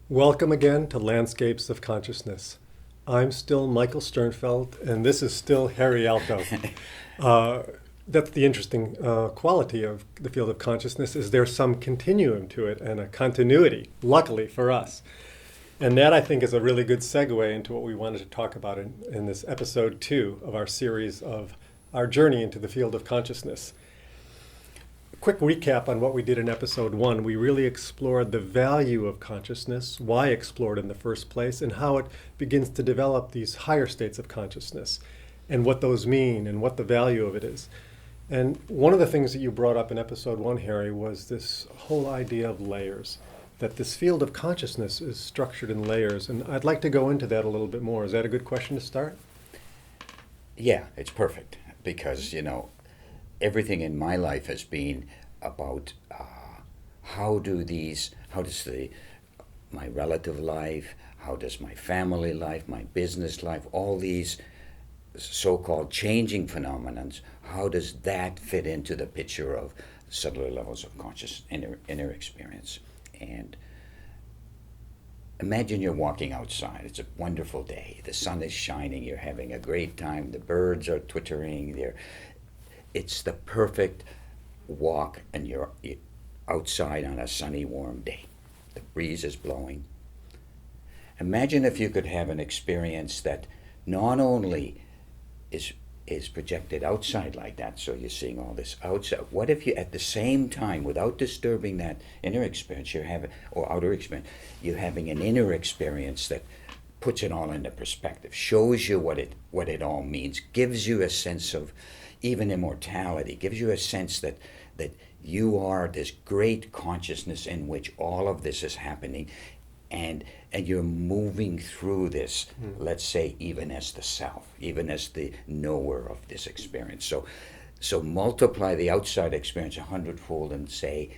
Welcome again to Landscapes of Consciousness. I'm still Michael Sternfeld, and this is still Harri Aalto. That's the interesting quality of the field of consciousness, is there's some continuum to it and a continuity, luckily for us. And that, I think, is a really good segue into what we wanted to talk about in this episode 2 of our series of our journey into the field of consciousness. Quick recap on what we did in episode 1. We really explored the value of consciousness, why explore it in the first place, and how it begins to develop these higher states of consciousness, and what those mean, and what the value of it is. And one of the things that you brought up in episode 1, Harri, was this whole idea of layers, that this field of consciousness is structured in layers. And I'd like to go into that a little bit more. Is that a good question to start? Yeah, it's perfect because, everything in my life has been about how does my relative life, how does my family life, my business life, all these so-called changing phenomenons, how does that fit into the picture of subtler levels of conscious inner experience? And imagine you're walking outside. It's a wonderful day. The sun is shining. You're having a great time. The birds are twittering. It's the perfect walk, and you're outside on a sunny, warm day. The breeze is blowing. Imagine if you could have an experience that not only is projected outside like that, so you're seeing all this outside. What if you, at the same time, without disturbing that inner experience you're having, or outer experience, you're having an inner experience that puts it all into perspective, shows you what it all means, gives you a sense of even immortality, gives you a sense that you are this great consciousness in which all of this is happening, and you're moving through this, let's say, even as the self, even as the knower of this experience. So multiply the outside experience 100-fold and say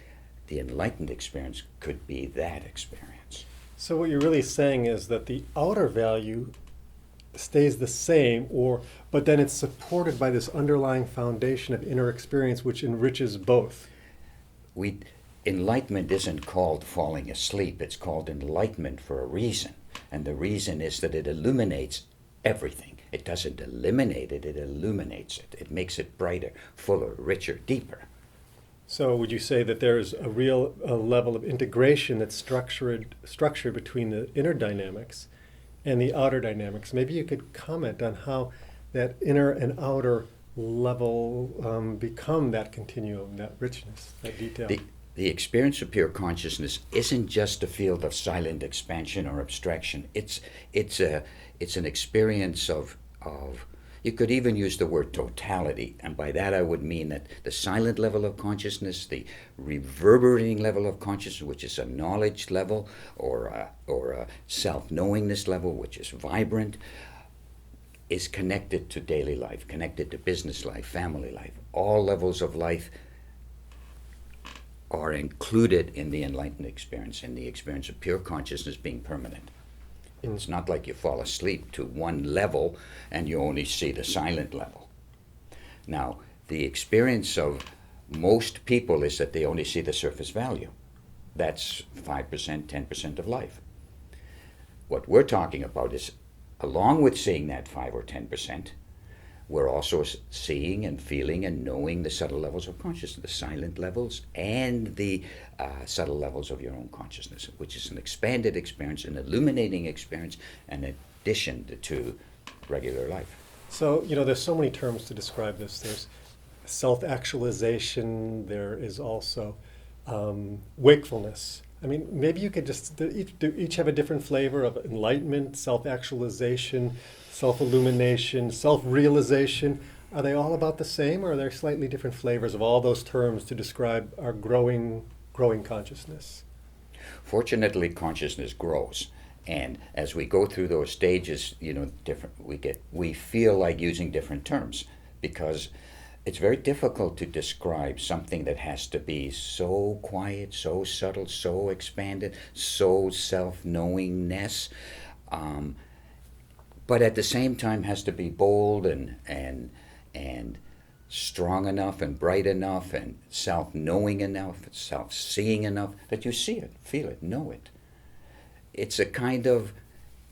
the enlightened experience could be that experience. So what you're really saying is that the outer value stays the same, but then it's supported by this underlying foundation of inner experience which enriches both. Enlightenment isn't called falling asleep, it's called enlightenment for a reason. And the reason is that it illuminates everything. It doesn't eliminate it, it illuminates it. It makes it brighter, fuller, richer, deeper. So would you say that there's a real level of integration that's structured between the inner dynamics and the outer dynamics? Maybe you could comment on how that inner and outer level become that continuum, that richness, that detail. The experience of pure consciousness isn't just a field of silent expansion or abstraction. It's an experience of you could even use the word totality, and by that I would mean that the silent level of consciousness, the reverberating level of consciousness, which is a knowledge level, or a self-knowingness level, which is vibrant, is connected to daily life, connected to business life, family life. All levels of life are included in the enlightened experience, in the experience of pure consciousness being permanent. It's not like you fall asleep to one level and you only see the silent level. Now, the experience of most people is that they only see the surface value. That's 5%, 10% of life. What we're talking about is, along with seeing that 5 or 10%, we're also seeing and feeling and knowing the subtle levels of consciousness, the silent levels and the subtle levels of your own consciousness, which is an expanded experience, an illuminating experience, in addition to regular life. So, there's so many terms to describe this. There's self-actualization, there is also wakefulness. I mean, maybe you could just each have a different flavor of enlightenment, self-actualization, self-illumination, self-realization. Are they all about the same, or are there slightly different flavors of all those terms to describe our growing consciousness? Fortunately, consciousness grows, and as we go through those stages, we feel like using different terms, because it's very difficult to describe something that has to be so quiet, so subtle, so expanded, so self-knowingness, but at the same time has to be bold and strong enough and bright enough and self-knowing enough, self-seeing enough that you see it, feel it, know it. it's a kind of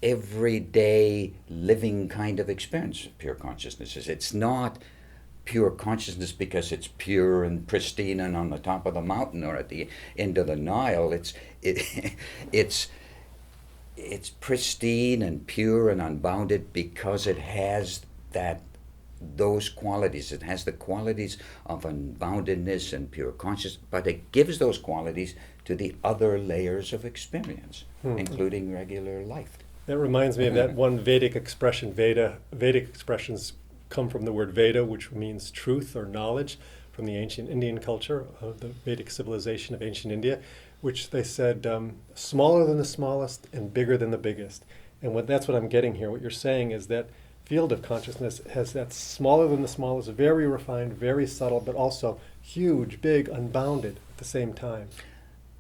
everyday living kind of experience. Pure consciousness is. It's not pure consciousness because it's pure and pristine and on the top of the mountain or at the end of the Nile. It's it's pristine and pure and unbounded because it has those qualities. It has the qualities of unboundedness and pure consciousness, but it gives those qualities to the other layers of experience, including regular life. That reminds me of that one Vedic expression, Veda. Vedic expressions come from the word Veda, which means truth or knowledge, from the ancient Indian culture of the Vedic civilization of ancient India, which they said smaller than the smallest and bigger than the biggest. And that's what I'm getting here. What you're saying is that field of consciousness has that smaller than the smallest, very refined, very subtle, but also huge, big, unbounded at the same time.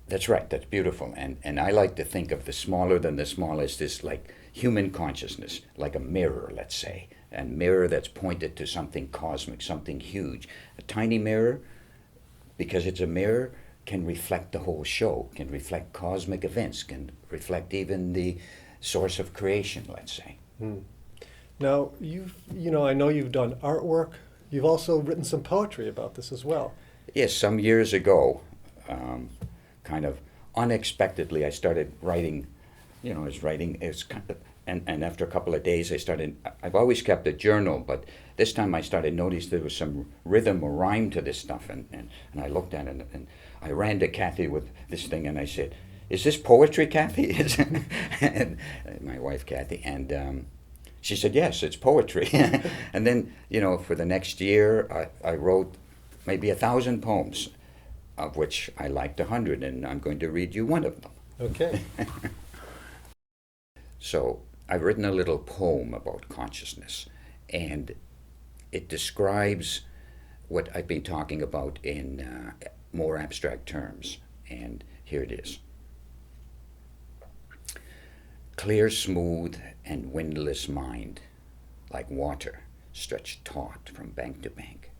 That's right. That's beautiful. And I like to think of the smaller than the smallest as like human consciousness, like a mirror, let's say. A mirror that's pointed to something cosmic, something huge. A tiny mirror, because it's a mirror, can reflect the whole show, can reflect cosmic events, can reflect even the source of creation, let's say. Now, I know you've done artwork. You've also written some poetry about this as well. Yes, some years ago, kind of unexpectedly, I started writing. I was writing. It's kind of, and after a couple of days, I've always kept a journal, but this time I started noticing there was some rhythm or rhyme to this stuff, and I looked at it, and I ran to Kathy with this thing, and I said, "Is this poetry, Kathy?" And my wife, Kathy, and she said, "Yes, it's poetry." And then, for the next year, I wrote maybe 1,000 poems, of which I liked 100, and I'm going to read you one of them. Okay. So I've written a little poem about consciousness, and it describes what I've been talking about in more abstract terms. And here it is. Clear, smooth, and windless mind, like water stretched taut from bank to bank.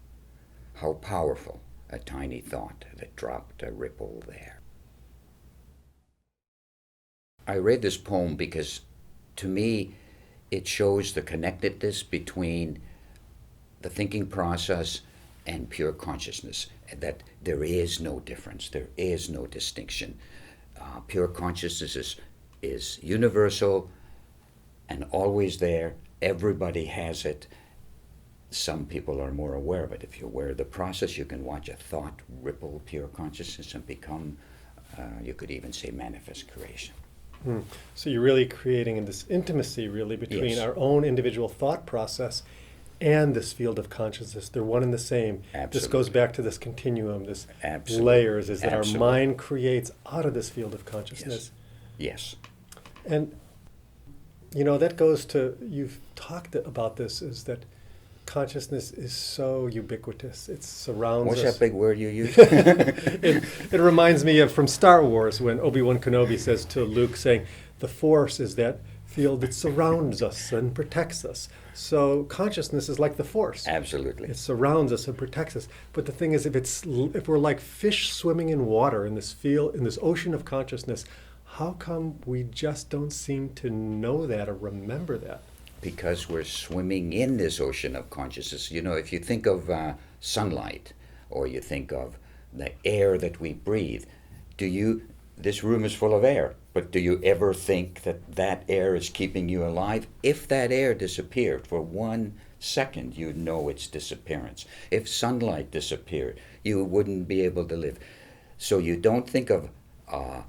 How powerful a tiny thought that dropped a ripple there. I read this poem because, to me, it shows the connectedness between the thinking process and pure consciousness, that there is no difference, there is no distinction. Pure consciousness is universal and always there. Everybody has it. Some people are more aware of it. If you're aware of the process, you can watch a thought ripple pure consciousness and become, you could even say, manifest creation. So you're really creating this intimacy, really, between Yes. our own individual thought process and this field of consciousness. They're one and the same. Absolutely. This goes back to this continuum, this Absolutely. layers, is that Absolutely. our mind creates out of this field of consciousness. Yes. And, that goes to, you've talked about this, is that consciousness is so ubiquitous. It surrounds What's us. that big word you use? It reminds me of from Star Wars when Obi-Wan Kenobi says to Luke, saying, the Force is that field that surrounds us and protects us. So consciousness is like the Force. Absolutely. It surrounds us and protects us. But the thing is, if we're like fish swimming in water in this field, in this ocean of consciousness, how come we just don't seem to know that or remember that? Because we're swimming in this ocean of consciousness. If you think of sunlight, or you think of the air that we breathe, this room is full of air, but do you ever think that air is keeping you alive? If that air disappeared for 1 second, you'd know its disappearance. If sunlight disappeared, you wouldn't be able to live. So you don't think of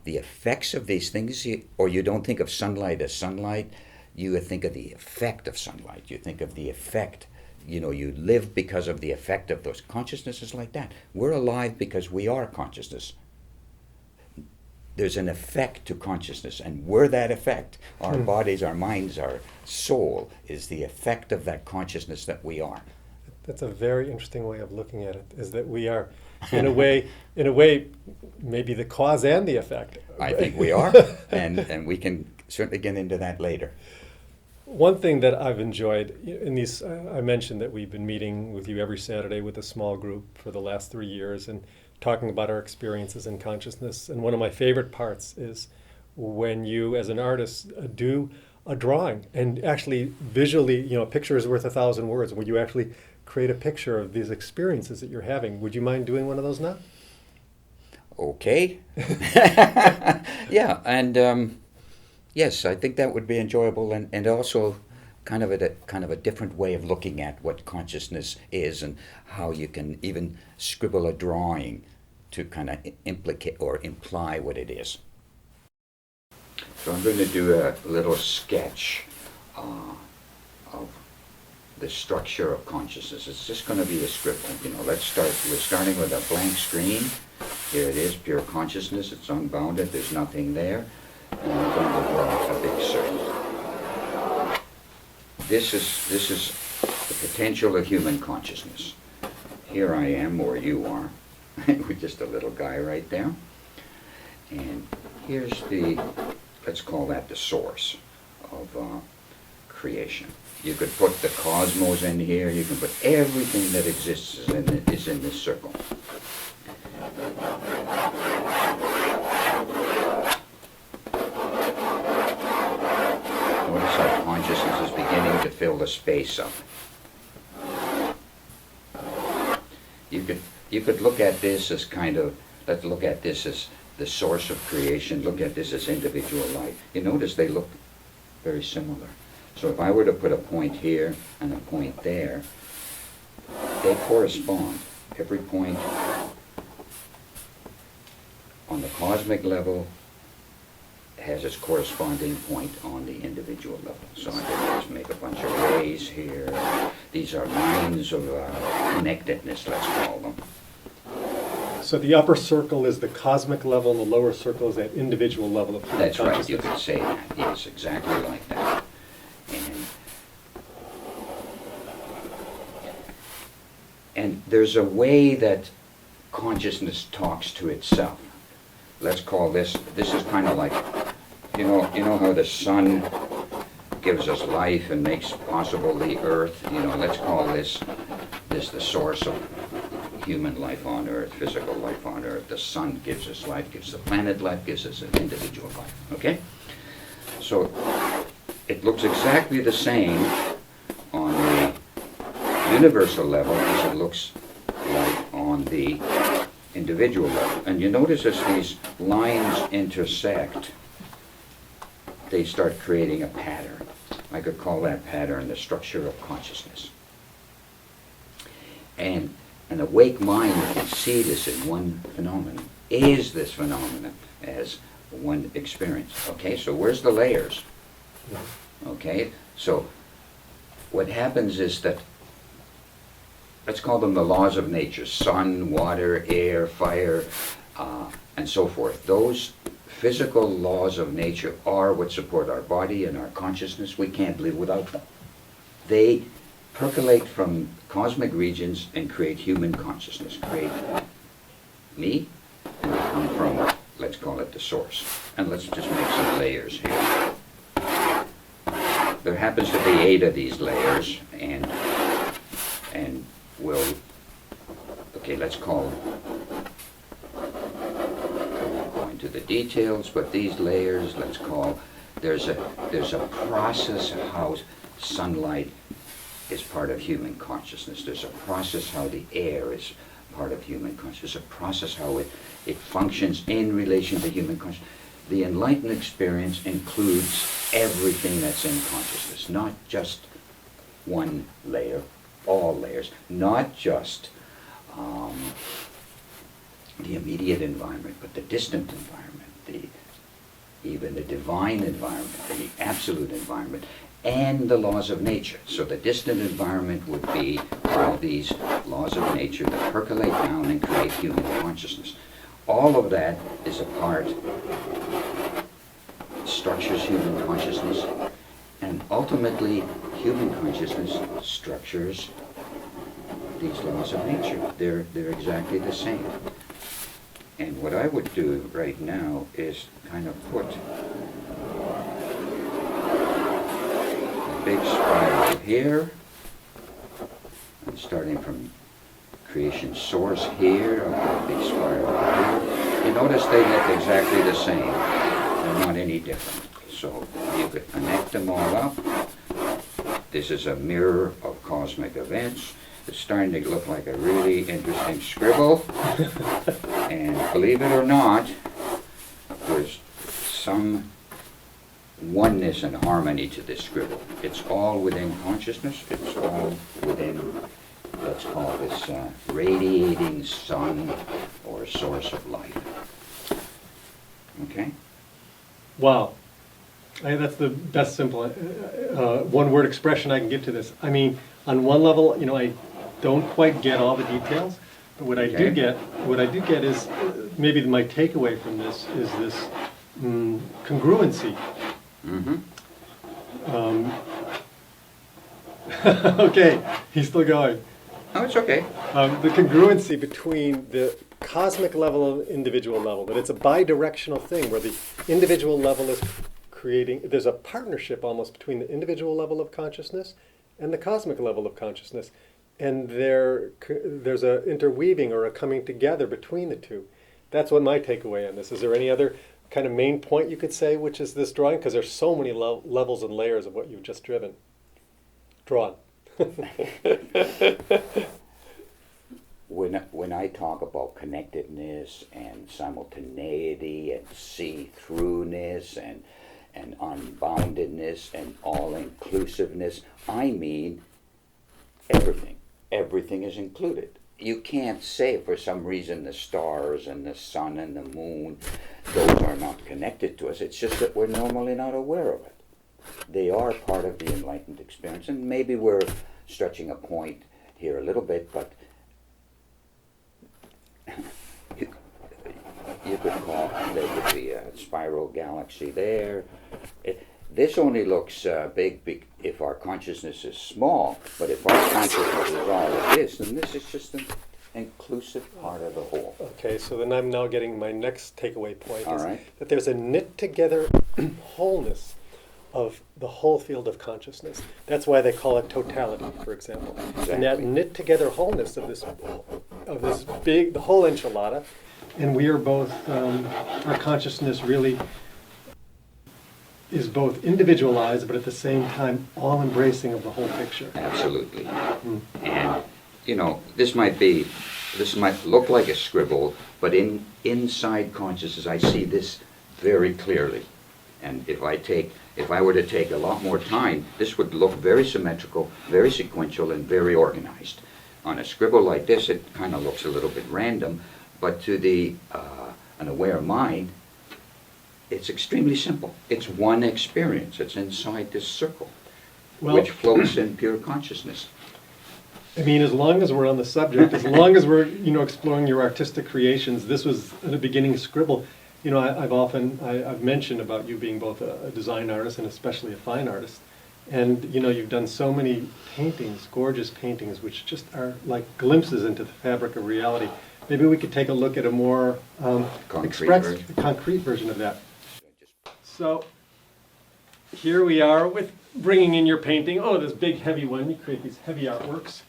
the effects of these things, or you don't think of sunlight as sunlight. You think of the effect of sunlight. You think of the effect. You live because of the effect of those. Consciousness is like that. We're alive because we are consciousness. There's an effect to consciousness, and we're that effect. Our bodies, our minds, our soul is the effect of that consciousness that we are. That's a very interesting way of looking at it, is that we are, in a way, maybe the cause and the effect. I think we are, and we can certainly get into that later. One thing that I've enjoyed in these, I mentioned that we've been meeting with you every Saturday with a small group for the last 3 years and talking about our experiences in consciousness. And one of my favorite parts is when you, as an artist, do a drawing and actually visually, a picture is worth 1,000 words. When you actually create a picture of these experiences that you're having, would you mind doing one of those now? Okay. Yeah, and yes, I think that would be enjoyable, and also kind of a different way of looking at what consciousness is, and how you can even scribble a drawing to kind of implicate or imply what it is. So I'm going to do a little sketch of the structure of consciousness. It's just going to be a scribble. Let's start. We're starting with a blank screen. Here it is, pure consciousness. It's unbounded. There's nothing there. And I'm going to draw a big circle. This is the potential of human consciousness. Here I am, or you are. We're just a little guy right there. And here's let's call that the source of creation. You could put the cosmos in here. You can put everything that exists is in this circle. Notice how consciousness is beginning to fill the space up. You could look at this as let's look at this as the source of creation. Look at this as individual life. You notice they look very similar. So if I were to put a point here and a point there, they correspond. Every point on the cosmic level has its corresponding point on the individual level. So I can just make a bunch of rays here. These are lines of connectedness, let's call them. So the upper circle is the cosmic level, and the lower circle is that individual level of human That's right, consciousness. you could say that. Yes, exactly like that. And there's a way that consciousness talks to itself. Let's call this is kind of like, you know how the sun gives us life and makes possible the earth. Let's call this the source of human life on earth, physical life on earth. The sun gives us life, gives the planet life, gives us an individual life. Okay? So it looks exactly the same on the universal level as it looks like on the individual level. And you notice as these lines intersect, they start creating a pattern. I could call that pattern the structure of consciousness. And an awake mind can see this in one phenomenon, is this phenomenon as one experience. Okay, so where's the layers? Okay, so what happens is that, let's call them the laws of nature: sun, water, air, fire, and so forth. Those physical laws of nature are what support our body and our consciousness. We can't live without them. They percolate from cosmic regions and create human consciousness, create me, and they come from, let's call it the source. And let's just make some layers here. There happens to be 8 of these layers, and we'll, okay, let's call, I won't go into the details, but these layers, let's call, there's a process how sunlight is part of human consciousness. There's a process how the air is part of human consciousness. There's a process how it functions in relation to human consciousness. The enlightened experience includes everything that's in consciousness, not just one layer, all layers, not just the immediate environment, but the distant environment, even the divine environment, the absolute environment, and the laws of nature. So the distant environment would be all these laws of nature that percolate down and create human consciousness. All of that is a part, structures human consciousness, and ultimately human consciousness structures these laws of nature. They're exactly the same. And what I would do right now is kind of put a big spiral here. I'm starting from creation source here. I'll put a big spiral here. You notice they look exactly the same. are not any different. So you could connect them all up. This is a mirror of cosmic events. It's starting to look like a really interesting scribble. And believe it or not, there's some oneness and harmony to this scribble. It's all within consciousness. It's all within, let's call this radiating sun or source of life. Okay? Wow. That's the best simple one-word expression I can give to this. I mean, on one level, I don't quite get all the details, but what I do get is maybe my takeaway from this is this congruency. Mm-hmm. Okay, he's still going. Oh, it's okay. The congruency between the cosmic level and individual level, that it's a bi-directional thing where the individual level is creating, there's a partnership almost between the individual level of consciousness and the cosmic level of consciousness. And there's a interweaving or a coming together between the two. That's what my takeaway on this. Is there any other kind of main point you could say, which is this drawing? Because there's so many levels and layers of what you've just drawn. When I talk about connectedness and simultaneity and see-throughness and unboundedness and all-inclusiveness, I mean everything. Everything is included. You can't say for some reason the stars and the sun and the moon, those are not connected to us. It's just that we're normally not aware of it. They are part of the enlightened experience, and maybe we're stretching a point here a little bit, but you could call, there could be a spiral galaxy there. This only looks big if our consciousness is small, but if our consciousness is all of this, then this is just an inclusive part of the whole. Okay, so then I'm now getting my next takeaway point, All is right. that there's a knit together wholeness of the whole field of consciousness. That's why they call it totality, for example. And that Exactly. knit together wholeness of this big, the whole enchilada, and we are both, our consciousness really is both individualized, but at the same time all embracing of the whole picture. Absolutely. And this might look like a scribble, but inside consciousness I see this very clearly. And if I were to take a lot more time, this would look very symmetrical, very sequential, and very organized. On a scribble like this, it kind of looks a little bit random, but to an aware mind, it's extremely simple. It's one experience. It's inside this circle, which floats in pure consciousness. I mean, as long as we're on the subject, as long as we're, exploring your artistic creations, this was in the beginning scribble. I've mentioned about you being both a design artist and especially a fine artist. And, you've done so many paintings, gorgeous paintings, which just are like glimpses into the fabric of reality. Maybe we could take a look at a more concrete version of that. So here we are with bringing in your painting. Oh, this big heavy one. You create these heavy artworks.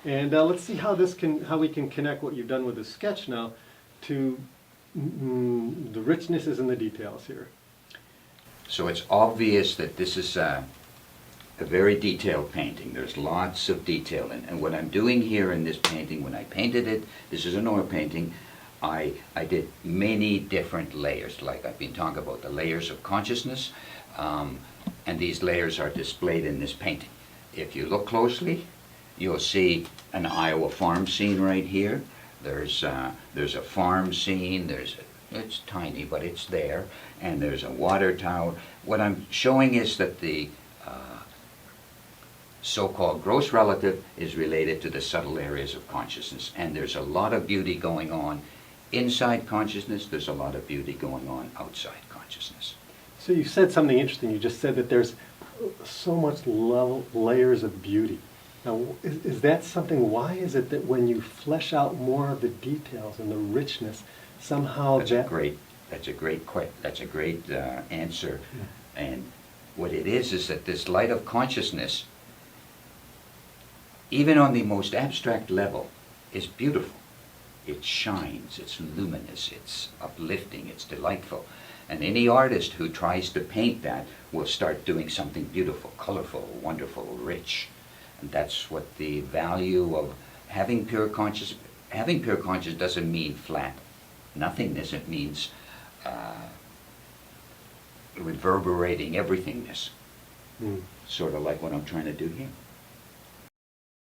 And let's see how we can connect what you've done with this sketch now to the richness is in the details here. So it's obvious that this is a very detailed painting. There's lots of detail in it. And what I'm doing here in this painting, when I painted it, this is an oil painting, I did many different layers, like I've been talking about the layers of consciousnness, and these layers are displayed in this painting. If you look closely, you'll see an Iowa farm scene right here. There's a farm scene. It's tiny, but it's there, and there's a water tower. What I'm showing is that the so-called gross relative is related to the subtle areas of consciousness, and there's a lot of beauty going on inside consciousness. There's a lot of beauty going on outside consciousness. So you said something interesting. You just said that there's so much layers of beauty. Now, is that something? Why is it that when you flesh out more of the details and the richness, somehow That's a great answer. Yeah. And what it is that this light of consciousness, even on the most abstract level, is beautiful. It shines, it's luminous, it's uplifting, it's delightful. And any artist who tries to paint that will start doing something beautiful, colorful, wonderful, rich. And that's what the value of having pure consciousness. Having pure consciousness doesn't mean flat nothingness. It means reverberating everythingness. Sort of like what I'm trying to do here.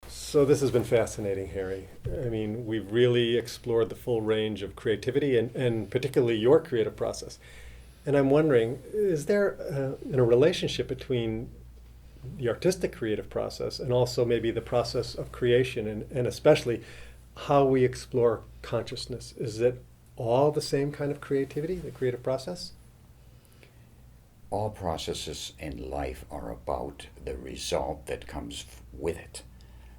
So this has been fascinating, Harri. I mean, we've really explored the full range of creativity and particularly your creative process. And I'm wondering, is there a relationship between the artistic creative process and also maybe the process of creation and especially how we explore consciousness? Is it all the same kind of creativity, the creative process? All processes in life are about the result that comes with it.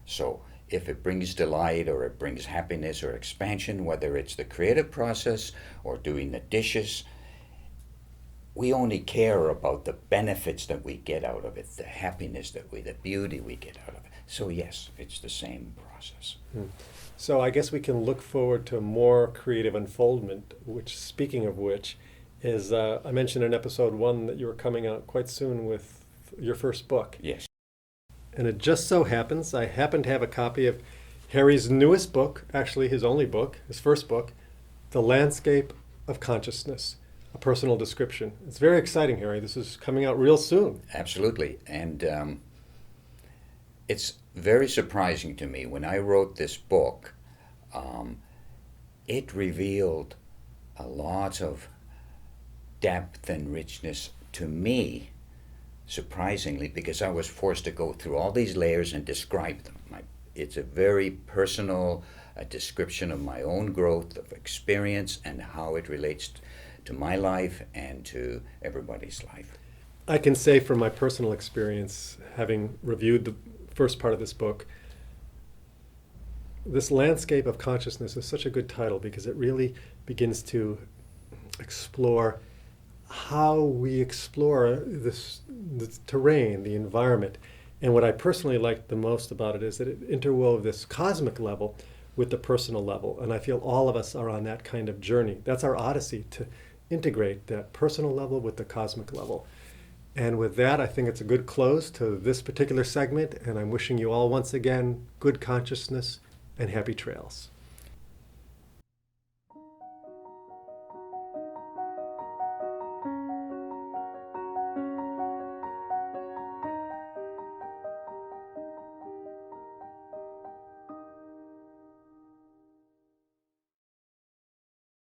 So if it brings delight or it brings happiness or expansion, whether it's the creative process or doing the dishes, we only care about the benefits that we get out of it, the happiness the beauty we get out of it. So yes, it's the same process. So I guess we can look forward to more creative unfoldment, which, speaking of which, is, I mentioned in episode 1 that you were coming out quite soon with your first book. Yes. And it just so happens, I happen to have a copy of Harri's newest book, actually his only book, his first book, The Landscape of Consciousness, a personal description. It's very exciting, Harri. This is coming out real soon. Absolutely. And it's very surprising to me. When I wrote this book, it revealed a lot of depth and richness to me, surprisingly, because I was forced to go through all these layers and describe them. It's a very personal description of my own growth, of experience, and how it relates to my life and to everybody's life. I can say from my personal experience, having reviewed the first part of this book, this Landscape of Consciousness is such a good title because it really begins to explore how we explore the terrain, the environment. And what I personally liked the most about it is that it interwove this cosmic level with the personal level. And I feel all of us are on that kind of journey. That's our odyssey, to integrate that personal level with the cosmic level. And with that, I think it's a good close to this particular segment. And I'm wishing you all once again good consciousness and happy trails.